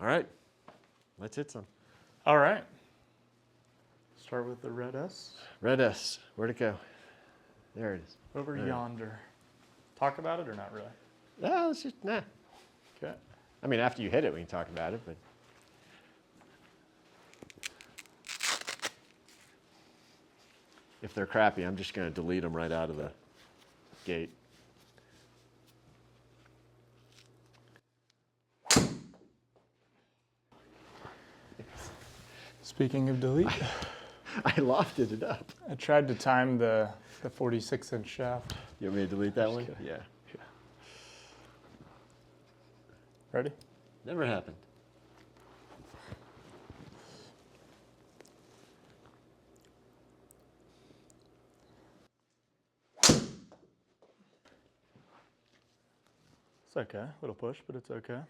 All right, let's hit some. All right. Start with the red S. Red S, where'd it go? There it is. Over yonder. Talk about it or not really? No, let's just, nah. Okay. I mean, after you hit it, we can talk about it, but. If they're crappy, I'm just going to delete them right out of the gate. Speaking of delete, I lofted it up. I tried to time the 46-inch shaft. You want me to delete that one? kidding. Yeah. Ready? Never happened. It's okay. Little push, but it's okay.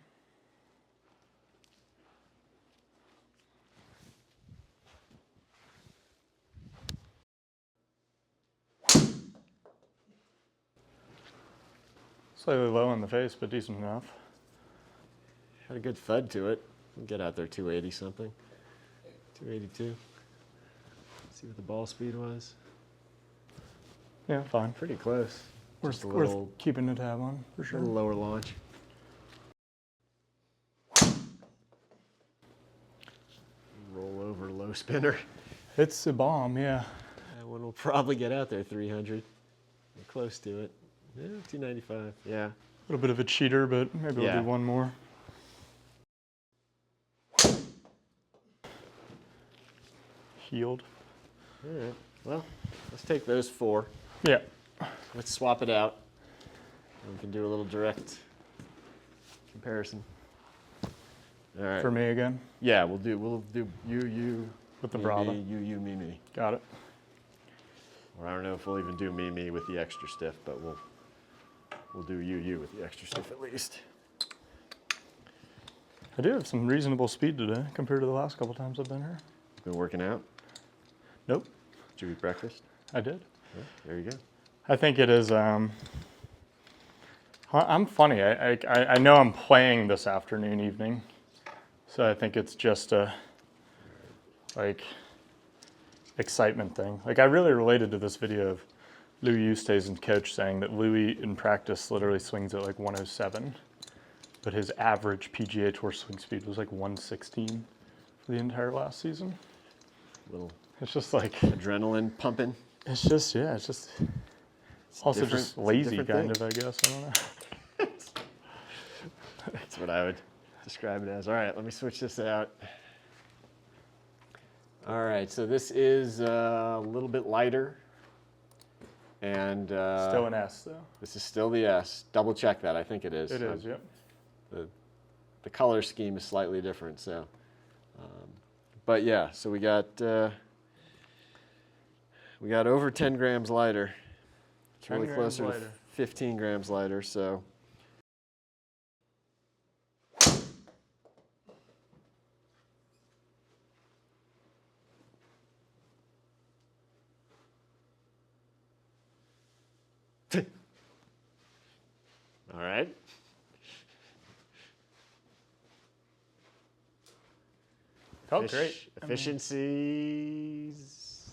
Slightly low in the face, but decent enough. Had a good thud to it. Get out there 280 something. 282. See what the ball speed was. Yeah, fine. Pretty close. Just Worth keeping a tab on, for a sure. little lower launch. Roll over low spinner. It's a bomb, yeah. That one will probably get out there 300. We're close to it. Yeah, 295. Yeah. A little bit of a cheater, but maybe we'll do one more. Healed. All right. Well, let's take those 4. Yeah. Let's swap it out. And we can do a little direct comparison. All right. For me again? Yeah, we'll do you With the me, Brava. me, you me. Got it. Or I don't know if we'll even do me with the extra stiff, but we'll do you with the extra stiff at least. I do have some reasonable speed today compared to the last couple times I've been here. Been working out? Nope. Did you eat breakfast? I did. Yeah, there you go. I think it is, I'm funny. I know I'm playing this afternoon, evening. So I think it's just a, like, excitement thing. Like, I really related to this video of Louis Oosthuizen's coach saying that Louis in practice literally swings at like 107, but his average PGA Tour swing speed was like 116 for the entire last season. It's just like adrenaline pumping. It's just, yeah, it's also just lazy kind of, I guess. I don't know. That's what I would describe it as. All right, let me switch this out. All right, so this is a little bit lighter. And still an S, though. This is still the S. Double check that. I think it is. It is, yep. The color scheme is slightly different, so. But yeah, so we got over 10 grams lighter. It's really closer to 15 grams lighter, so. All right. Felt great. Efficiencies.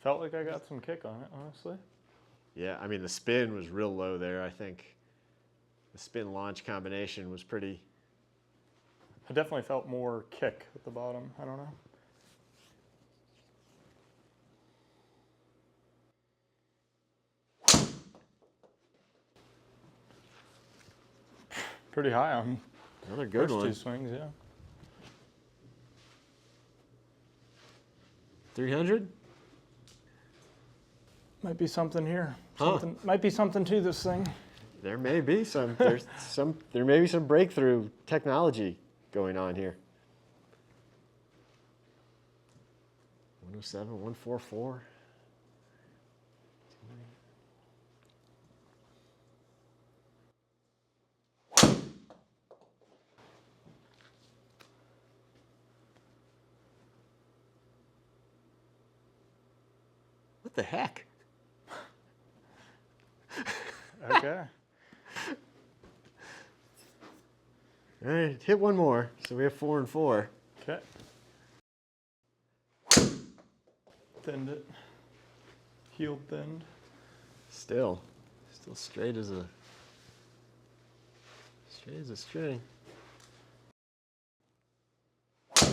Felt like I got some kick on it, honestly. Yeah, I mean, the spin was real low there. I think the spin launch combination was pretty. I definitely felt more kick at the bottom. I don't know. Pretty high on another good first one. 2 swings, yeah. 300? Might be something here. Huh. Might be something to this thing. There may be some. There may be some breakthrough technology going on here. 107, 144. What the heck? Okay. All right, hit one more. So we have 4 and 4. Okay. Thinned it. Heeled thinned. Still straight as a string. How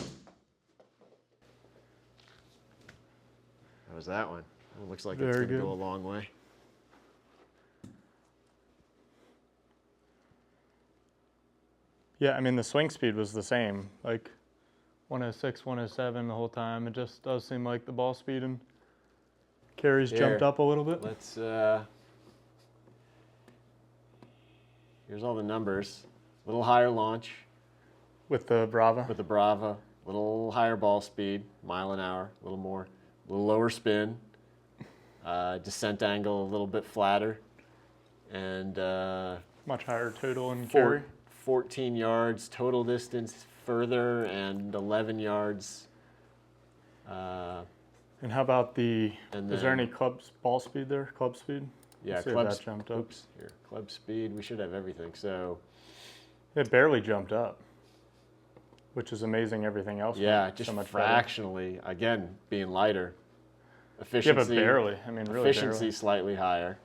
was that one? It looks like it's Very going to good. go a long way. Yeah, I mean, the swing speed was the same, like 106, 107 the whole time. It just does seem like the ball speed and carries jumped up a little bit. Let's, here's all the numbers. A little higher launch. With the Brava. With the Brava. A little higher ball speed, mile an hour, a little more. A little lower spin. Descent angle a little bit flatter. And Much higher total and carry. 14 yards total distance further and 11 yards. And how about the, is there any ball speed there, club speed? Yeah, Let's see if club, that jumped up. oops, here, club speed, we should have everything, so. It barely jumped up, which is amazing. Everything else Yeah, went just so much fractionally, again, being lighter. better. Efficiency. Yeah, but barely, I mean, really Efficiency barely. slightly higher.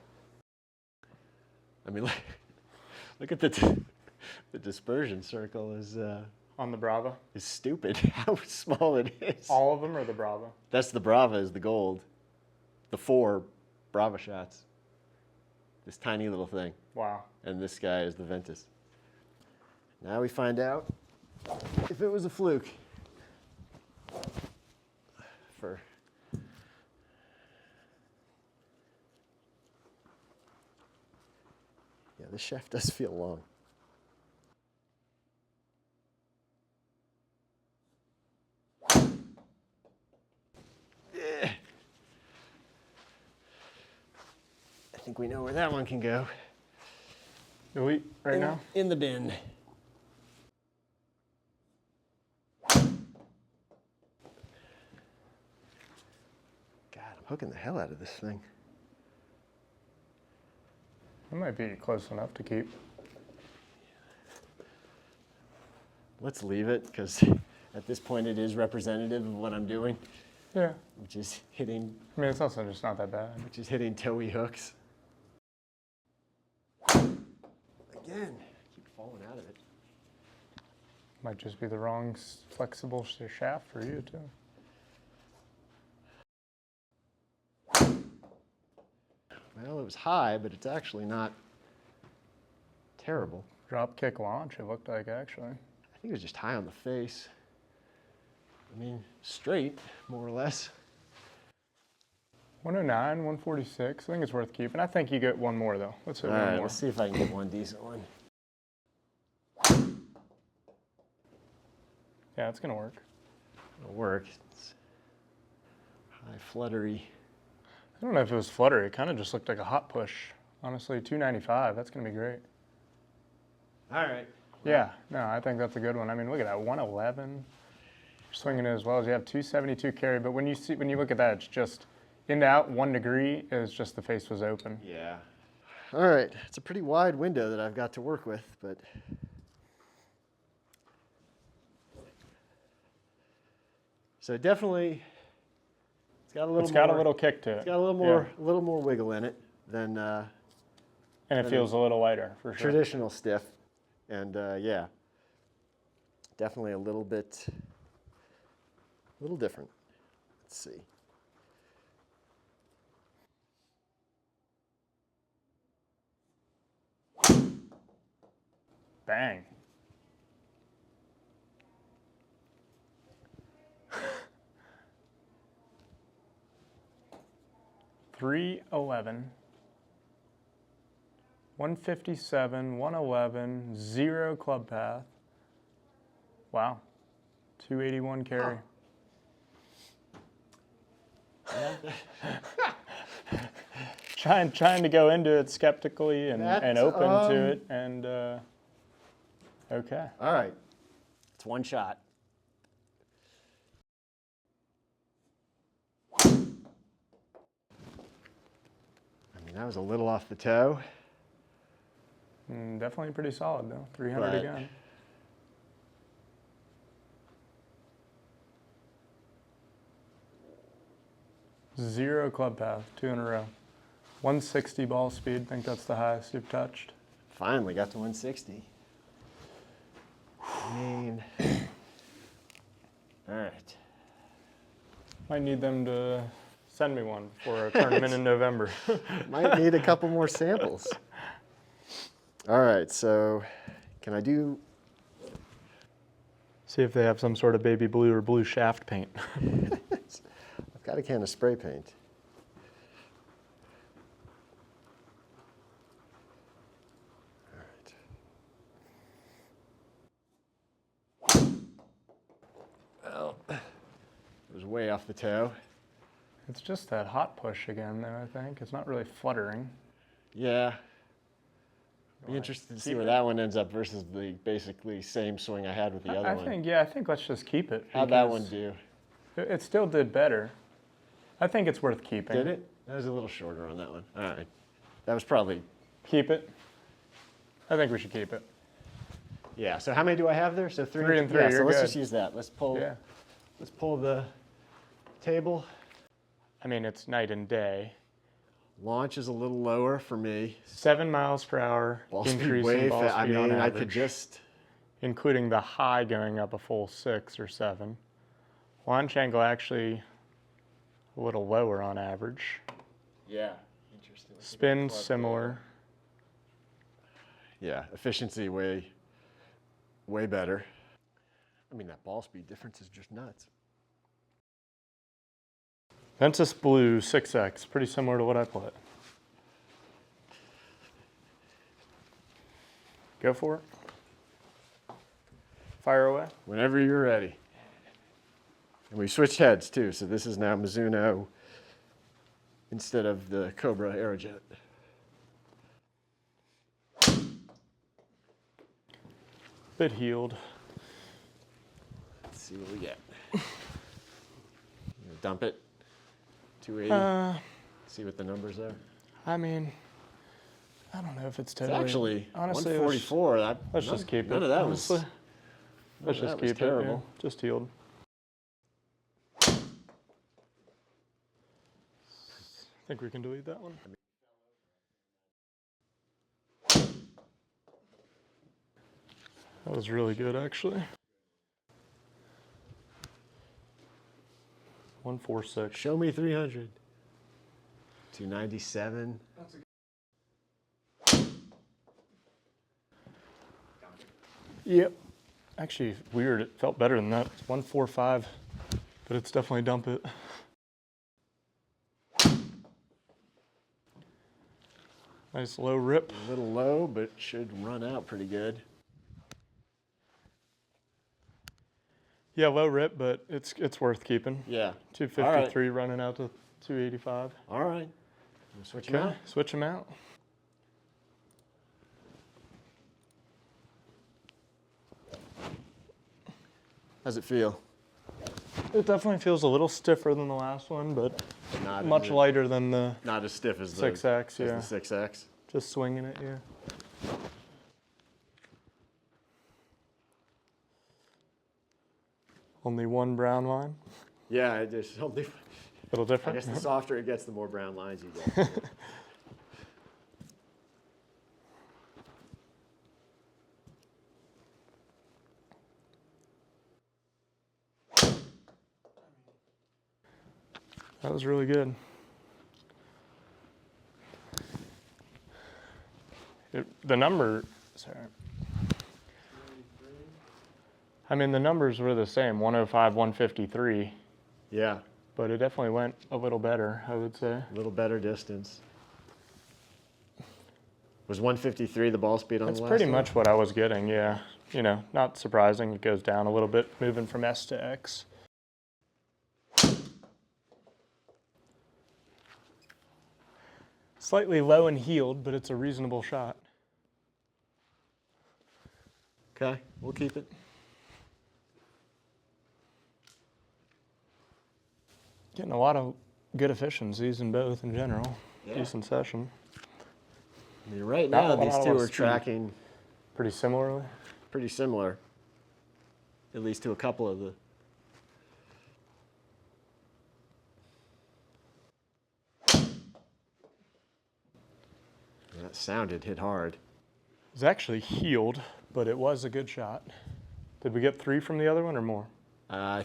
I mean, look at the dispersion circle is On the Brava? stupid how small it is. All of them or the Brava? That's the Brava is the gold. The 4 Brava shots. This tiny little thing. Wow. And this guy is the Ventus. Now we find out if it was a fluke. Yeah, the shaft does feel long. I think we know where that one can go. Delete right now? In the bin. God, I'm hooking the hell out of this thing. It might be close enough to keep. Let's leave it, because at this point it is representative of what I'm doing, Yeah. which is hitting, I mean, it's also just not that bad. toey hooks. Again, keep falling out of it. Might just be the wrong flexible shaft for you, too. Well, it was high, but it's actually not terrible. Drop kick launch, it looked like, actually. I think it was just high on the face. I mean, straight, more or less. 109, 146. I think it's worth keeping. I think you get one more, though. Let's hit All one right, more. let's see if I can get one decent one. Yeah, it's going to work. It'll work. It's high fluttery. I don't know if it was flutter. It kind of just looked like a hot push. Honestly, 295. That's going to be great. All right. Yeah, no, I think that's a good one. I mean, look at that, 111. You're swinging it as well as you have 272 carry. But when you look at that, it's just in to out 1 degree is just the face was open. Yeah. All right. It's a pretty wide window that I've got to work with, but so definitely it's got a little It's got a little kick to it. It's got a little more wiggle in it than And it feels a little lighter, for sure. traditional stiff. And yeah, definitely a little different. Let's see. Bang. $311, 157, 111, 0 club path. Wow, 281 carry. Trying to go into it skeptically and open to it, and okay. All right, it's one shot. I mean, that was a little off the toe. Definitely pretty solid though. 300 But again. 0 club path, 2 in a row. 160 ball speed, I think that's the highest you've touched. Finally got to 160. I mean, all right. Might need them to send me one for a tournament in November. Might need a couple more samples. All right, so can I do? See if they have some sort of baby blue or blue shaft paint. I've got a can of spray paint. All right. Well, it was way off the toe. It's just that hot push again, though, I think. It's not really fluttering. Yeah. Be interested to see where that one ends up versus the basically same swing I had with the other one. I think let's just keep it. How'd that one do? It still did better. I think it's worth keeping. Did it? That was a little shorter on that one. All right. That was probably... Keep it. I think we should keep it. Yeah, so how many do I have there? So 3 3 and 3, Yeah, so you're let's good. just use that. Let's pull the table. I mean, it's night and day. Launch is a little lower for me. 7 miles per hour Ball speed increase way in ball speed I mean, on I average, could just... including the high going up a full 6 or 7. Launch angle actually a little lower on average. Yeah, interesting. Spin similar. Yeah, efficiency way better. I mean, that ball speed difference is just nuts. Ventus Blue 6X, pretty similar to what I put. Go for it. Fire away. Whenever you're ready. And we switched heads too, so this is now Mizuno instead of the Cobra Aerojet. Bit healed. Let's see what we get. Dump it. 280. See what the numbers are. I mean, I don't know if it's It's totally. actually honestly, 144. Let's just keep it. None of that honestly. Let's just keep terrible. it. Yeah. Just healed. I think we can delete that one. That was really good, actually. 146. Show me 300. 297. Yep. Actually, weird. It felt better than that. It's 145, but it's definitely dump it. Nice low rip. A little low, but should run out pretty good. Yeah, low rip, but it's worth keeping. Yeah. 253 running out to 285. All right. We'll switch them out. Switch them out. How's it feel? It definitely feels a little stiffer than the last one, but Not much lighter than the Not as stiff as 6X, yeah. the 6X. Just swinging it, yeah. Only one brown line. Yeah, it just only. A little I different. guess the softer it gets, the more brown lines you get. That was really good. The number, sorry. I mean, the numbers were the same, 105, 153, Yeah, but it definitely went a little better, I would say. a little better distance. Was 153 the ball speed on That's the last pretty one? much what I was getting, yeah. You know, not surprising, it goes down a little bit, moving from S to X. Slightly low and healed, but it's a reasonable shot. Okay, we'll keep it. Getting a lot of good efficiencies in both in general. Yeah. Decent session. I mean, right Not now, a lot these of two are speed. tracking Pretty similarly. pretty similar, at least to a couple of the. sounded hit hard. It was actually healed, but it was a good shot. Did we get 3 from the other one or more?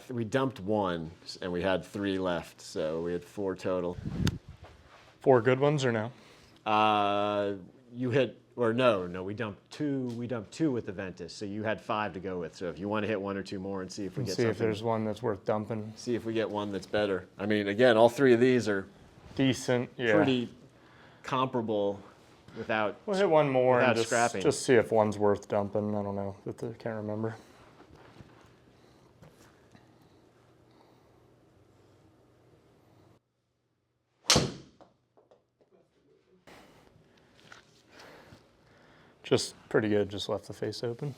We dumped 1, and we had 3 left, so we had 4 total. 4 good ones or no? You hit, or no, we dumped 2. We dumped 2 with the Ventus, so you had 5 to go with. So if you want to hit 1 or 2 more and see if we get See something. if there's one that's worth dumping. See if we get one that's better. I mean, again, all 3 of these are Decent, yeah. pretty comparable without. We'll hit one more and scrapping. just see if one's worth dumping. I don't know. I can't remember. Just pretty good, just left the face open.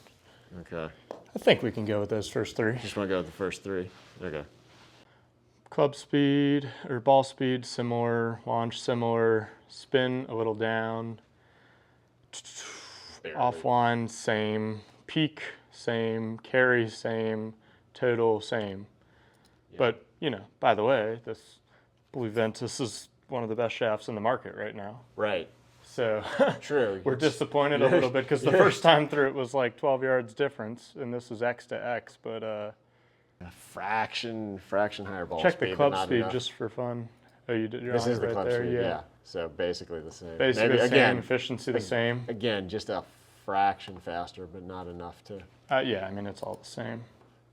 Okay. I think we can go with those first 3. Just want to go with the first 3. Okay. Club speed, or ball speed, similar. Launch, similar. Spin, a little down. Barely. Offline, same. Peak, same. Carry, same. Total, same. Yeah. But, you know, by the way, this Blue Ventus is one of the best shafts in the market right now. Right. So True. we're disappointed a little bit because the first time through it was like 12 yards difference, and this is X to X. But A fraction higher ball check speed. the club but not speed enough. just for fun. Oh, you did. You're This on is it the right club there. speed, Yeah. yeah. So basically the same. Basically Maybe, the same. again, Efficiency the same. Again, just a fraction faster, but not enough to. Yeah, I mean it's all the same.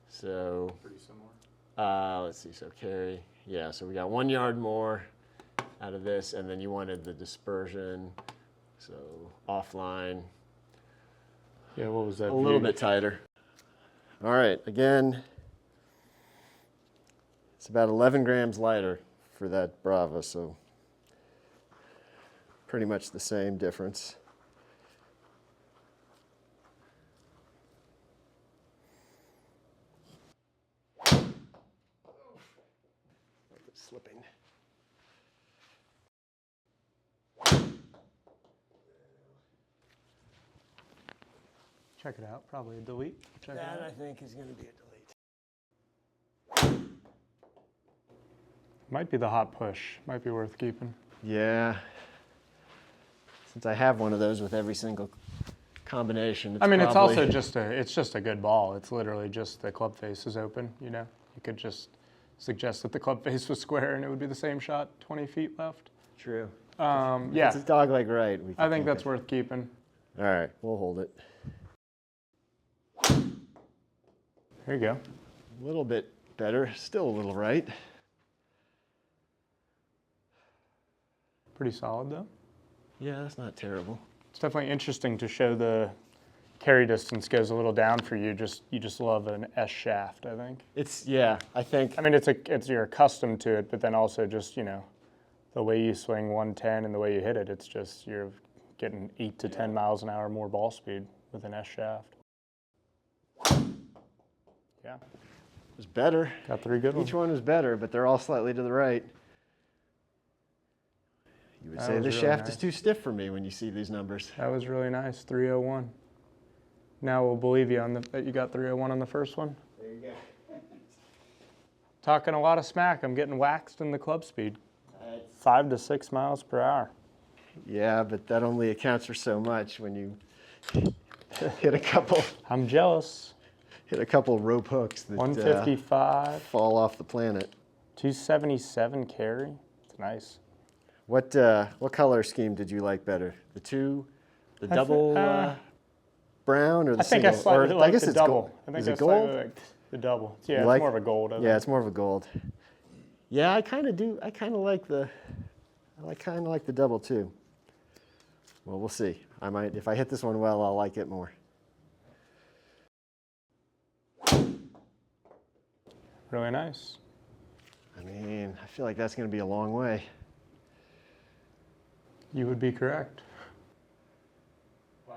So. Pretty similar. Let's see. So carry. Yeah. So we got 1 yard more out of this, and then you wanted the dispersion. So offline. Yeah. What was that? A little bit tighter. All right. Again, it's about 11 grams lighter for that Brava. So pretty much the same difference. Slipping. Check it out. Probably a delete. Check That it I out. think is going to be a delete. Might be the hot push. Might be worth keeping. Yeah. Since I have one of those with every single combination. I mean, it's probably- also just a good ball. It's literally just the club face is open. You know, you could just suggest that the club face was square and it would be the same shot, 20 feet left. True. Yeah, It's a dog leg right. We I can think keep that's it. worth keeping. All right, we'll hold it. There you go. A little bit better, still a little right. Pretty solid though. Yeah, that's not terrible. It's definitely interesting to show the carry distance goes a little down for you. You just love an S shaft, I think. I think. I mean, it's you're accustomed to it, but then also just, you know, the way you swing 110 and the way you hit it, it's just you're getting 8 to 10 miles an hour more ball speed with an S shaft. Yeah, It was better. got 3 good ones. Each one was better, but they're all slightly to the right. You would That say was the really shaft nice. is too stiff for me when you see these numbers. That was really nice, 301. Now we'll believe you on that you got 301 on the first one. There you go. Talking a lot of smack. I'm getting waxed in the club speed. 5 to 6 miles per hour. Yeah, but that only accounts for so much when you hit a couple I'm jealous. rope hooks that 155, fall off the planet. 277 carry. It's nice. What color scheme did you like better? The double brown, or the I think single? I slightly Or, like guess the it's double. gold. I think Is I it slightly gold? like the double. Yeah, You it's like- more of a gold. I Yeah, think. it's more of a gold. Yeah, I kind of do. I kind of like the double too. Well, we'll see. I might, if I hit this one well, I'll like it more. Really nice. I mean, I feel like that's going to be a long way. You would be correct. Wow.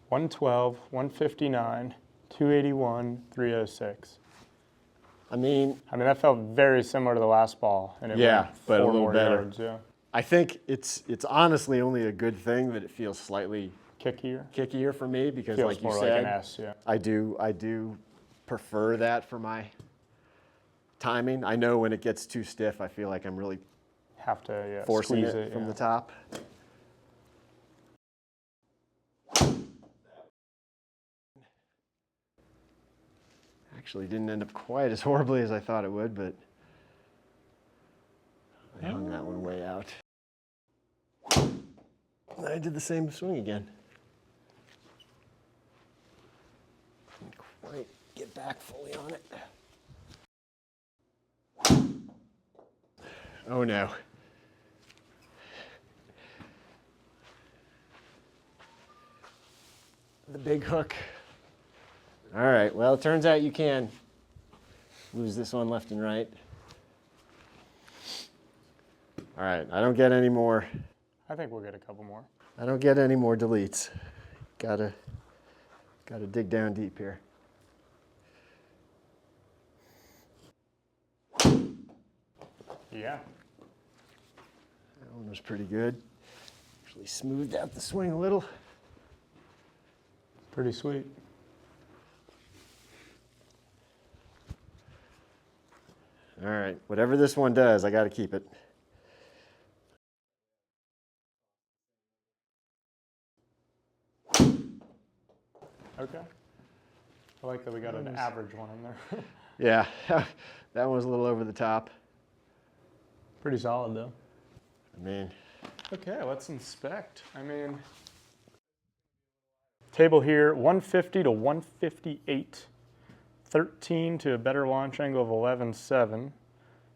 112, 159, 281, 306. I mean, That felt very similar to the last ball, and it Yeah, went but a 4 little more better. yards. Yeah, I think it's honestly only a good thing that it feels slightly kickier. kickier for me because, Feels like you more said, like an S. Yeah. I do prefer that for my timing. I know when it gets too stiff, I feel like I'm really Have to forcing squeeze it from yeah. the top. Actually didn't end up quite as horribly as I thought it would, but I hung that one way out. I did the same swing again. Didn't quite get back fully on it. Oh no. The big hook. All right, well, it turns out you can lose this one left and right. All right, I don't get any more. I think we'll get a couple more. I don't get any more deletes. Gotta dig down deep here. Yeah. That one was pretty good. Actually smoothed out the swing a little. Pretty sweet. All right, whatever this one does, I gotta keep it. Okay. I like that we got an average one in there. Yeah, that one was a little over the top. Pretty solid though. I mean, okay, let's inspect. I mean, table here, 150 to 158. 13 to a better launch angle of 11.7.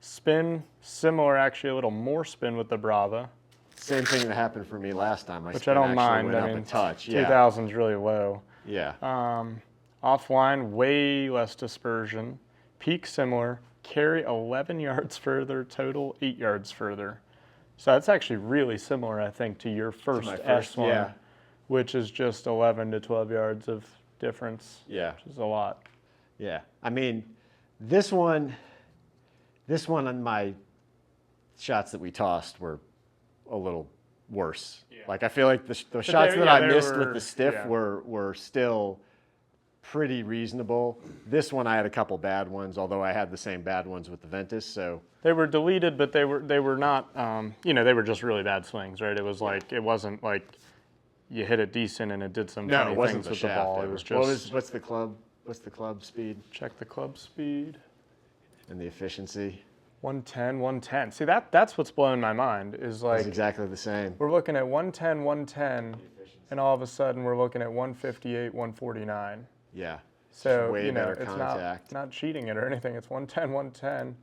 Spin, similar, actually a little more spin with the Brava. same thing that happened for me last time. Which I don't mind. Went I up mean, a touch. Yeah. 2000's really low. Yeah. Offline, way less dispersion. Peak similar. Carry 11 yards further. Total 8 yards further. So that's actually really similar, I think, to your first S1, yeah. which is just 11 to 12 yards of difference. Yeah. Which is a lot. Yeah. I mean, this one on my shots that we tossed were a little worse. Yeah. Like I feel like the shots that I missed with the stiff were still pretty reasonable. This one I had a couple bad ones, although I had the same bad ones with the Ventus. So they were deleted, but they were not. They were just really bad swings, right? It was like it wasn't like you hit it decent and it did some funny things with the ball. It was just what's the club speed? Check the club speed and the efficiency. 110, 110. See, that's what's blowing my mind is like it's exactly the same. We're looking at 110, 110, and all of a sudden we're looking at 158, 149. Yeah. So way better it's contact. not cheating it or anything. It's 110, 110,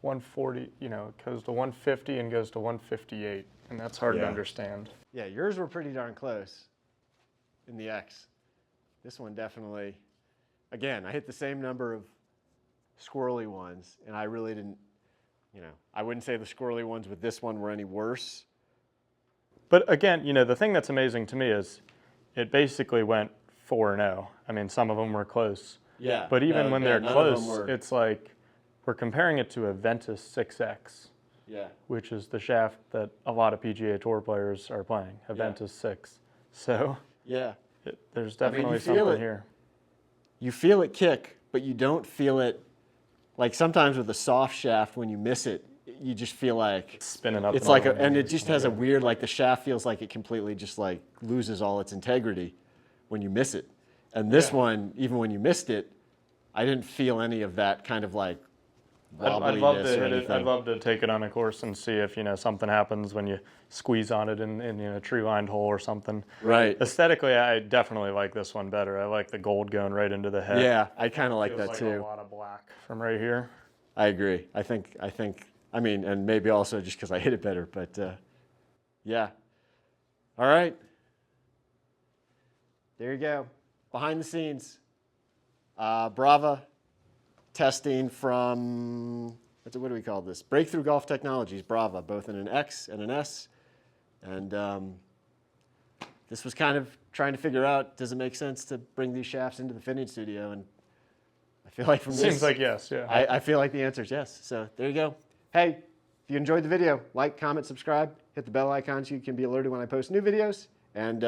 140. It goes to 150 and goes to 158, and that's hard to understand. Yeah, yours were pretty darn close in the X. This one definitely. Again, I hit the same number of squirrely ones, and I really didn't. I wouldn't say the squirrely ones with this one were any worse. But again, the thing that's amazing to me is it basically went 4-0. I mean, some of them were close. Yeah. But even when they're close, it's like we're comparing it to a Ventus 6X. Yeah. Which is the shaft that a lot of PGA Tour players are playing, a Ventus 6. So yeah, there's definitely something here. You feel it kick, but you don't feel it. Like sometimes with a soft shaft, when you miss it, you just feel like it's spinning up. It's like, and it just has a weird, like the shaft feels like it completely just like loses all its integrity when you miss it. And this one, even when you missed it, I didn't feel any of that kind of like I'd love to hit it. I'd love to take it on a course and see if something happens when you squeeze on it in a tree lined hole or something. Right. Aesthetically, I definitely like this one better. I like the gold going right into the head. Yeah, I kind of like that like too. A lot of black from right here. I agree. I think. I mean, and maybe also just because I hit it better, but yeah. All right. There you go. Behind the scenes. Brava. Testing from, what do we call this? Breakthrough Golf Technologies, Brava, both in an X and an S. And this was kind of trying to figure out, does it make sense to bring these shafts into the fitting studio? And I feel like from this. Seems like yes, yeah. I feel like the answer is yes. So there you go. Hey, if you enjoyed the video, like, comment, subscribe, hit the bell icon so you can be alerted when I post new videos. And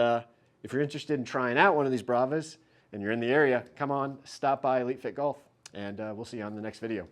if you're interested in trying out one of these Bravas and you're in the area, come on, stop by Elite Fit Golf. And we'll see you on the next video.